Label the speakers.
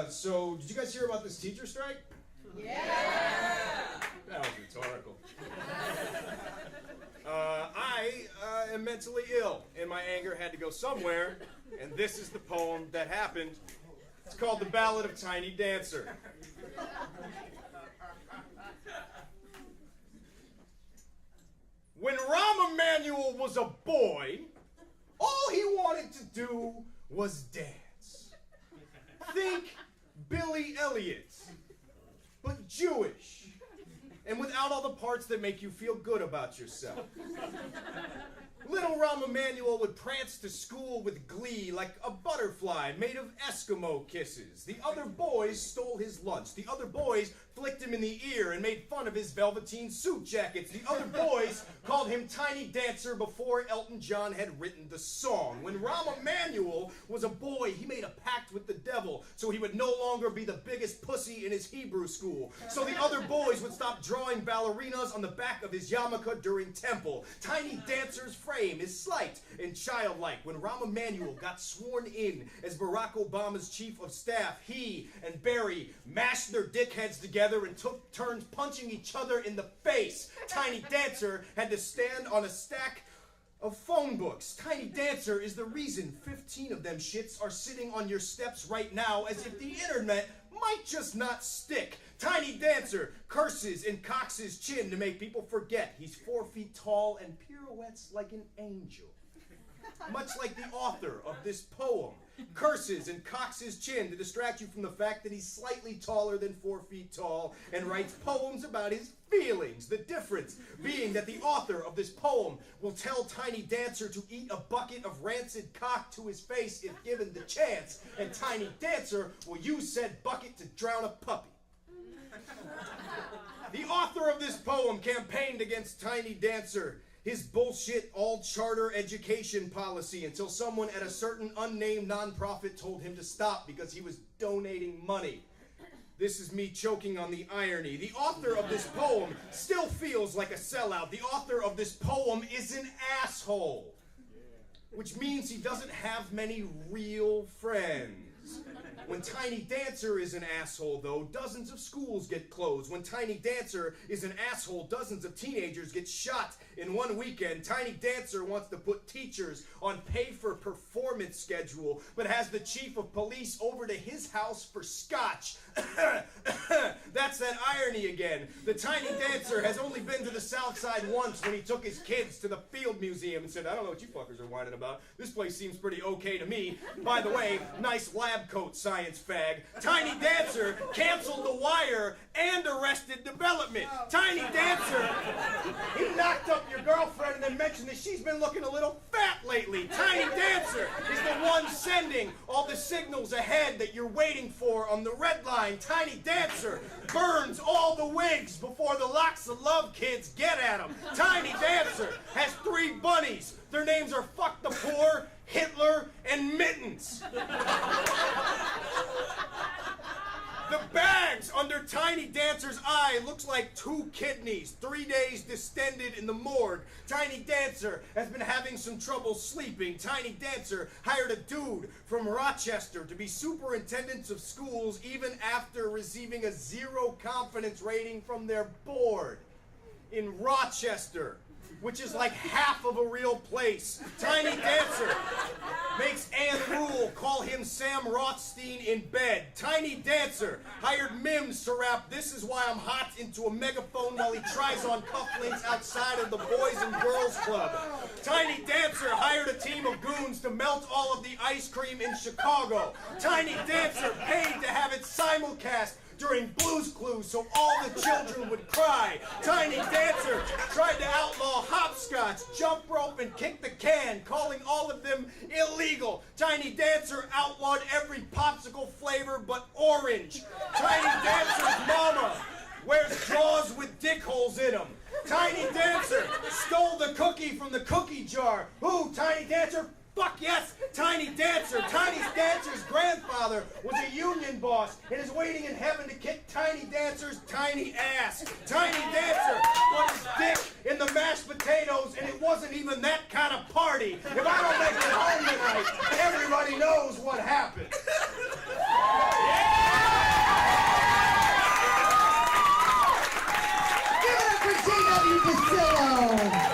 Speaker 1: So, did you guys hear about this teacher strike?
Speaker 2: Yeah!
Speaker 1: That was rhetorical. I am mentally ill, and my anger had to go somewhere, and this is the poem that happened. It's called The Ballad of Tiny Dancer. When Rahm Emanuel was a boy, all he wanted to do was dance. Think Billy Elliot, but Jewish, and without all the parts that make you feel good about yourself. Little Rahm Emanuel would prance to school with glee like a butterfly made of Eskimo kisses. The other boys stole his lunch. The other boys flicked him in the ear and made fun of his velveteen suit jackets. The other boys called him Tiny Dancer before Elton John had written the song. When Rahm Emanuel was a boy, he made a pact with the devil so he would no longer be the biggest pussy in his Hebrew school. So the other boys would stop drawing ballerinas on the back of his yarmulke during temple. Tiny Dancer's frame is slight and childlike. When Rahm Emanuel got sworn in as Barack Obama's chief of staff, he and Barry mashed their dickheads together and took turns punching each other in the face. Tiny Dancer had to stand on a stack of phone books. Tiny Dancer is the reason 15 of them shits are sitting on your steps right now, as if the internet might just not stick. Tiny Dancer curses and cocks his chin to make people forget he's 4 feet tall and pirouettes like an angel. Much like the author of this poem curses and cocks his chin to distract you from the fact that he's slightly taller than 4 feet tall and writes poems about his feelings. The difference being that the author of this poem will tell Tiny Dancer to eat a bucket of rancid cock to his face if given the chance, and Tiny Dancer will use said bucket to drown a puppy. The author of this poem campaigned against Tiny Dancer, his bullshit all-charter education policy, until someone at a certain unnamed nonprofit told him to stop because he was donating money. This is me choking on the irony. The author of this poem still feels like a sellout. The author of this poem is an asshole, which means he doesn't have many real friends. When Tiny Dancer is an asshole, though, dozens of schools get closed. When Tiny Dancer is an asshole, dozens of teenagers get shot in one weekend. Tiny Dancer wants to put teachers on pay-for-performance schedule, but has the chief of police over to his house for scotch. That's that irony again. The Tiny Dancer has only been to the South Side once when he took his kids to the Field Museum and said, I don't know what you fuckers are whining about. This place seems pretty okay to me. By the way, nice lab coat, science fag. Tiny Dancer canceled The Wire and Arrested Development. Tiny Dancer, he knocked up your girlfriend and then mentioned that she's been looking a little fat lately. Tiny Dancer is the one sending all the signals ahead that you're waiting for on the red line. Tiny Dancer burns all the wigs before the Locks of Love kids get at him. Tiny Dancer has 3 bunnies. Their names are Fuck the Poor, Hitler, and Mittens. The bags under Tiny Dancer's eye looks like 2 kidneys, 3 days distended in the morgue. Tiny Dancer has been having some trouble sleeping. Tiny Dancer hired a dude from Rochester to be superintendents of schools even after receiving a 0 confidence rating from their board. In Rochester, which is like half of a real place. Tiny Dancer makes Ann Rule call him Sam Rothstein in bed. Tiny Dancer hired Mims to rap This Is Why I'm Hot into a megaphone while he tries on cufflinks outside of the Boys and Girls Club. Tiny Dancer hired a team of goons to melt all of the ice cream in Chicago. Tiny Dancer paid to have it simulcast during Blue's Clues so all the children would cry. Tiny Dancer tried to outlaw hopscotch, jump rope, and kick the can, calling all of them illegal. Tiny Dancer outlawed every popsicle flavor but orange. Tiny Dancer's mama wears drawers with dick holes in them. Tiny Dancer stole the cookie from the cookie jar. Who? Tiny Dancer? Fuck yes, Tiny Dancer. Tiny Dancer's grandfather was a union boss and is waiting in heaven to kick Tiny Dancer's tiny ass. Tiny Dancer put his dick in the mashed potatoes and it wasn't even that kind of party. If I don't make it home tonight, everybody knows what happened. Yeah!
Speaker 3: W. Basilo.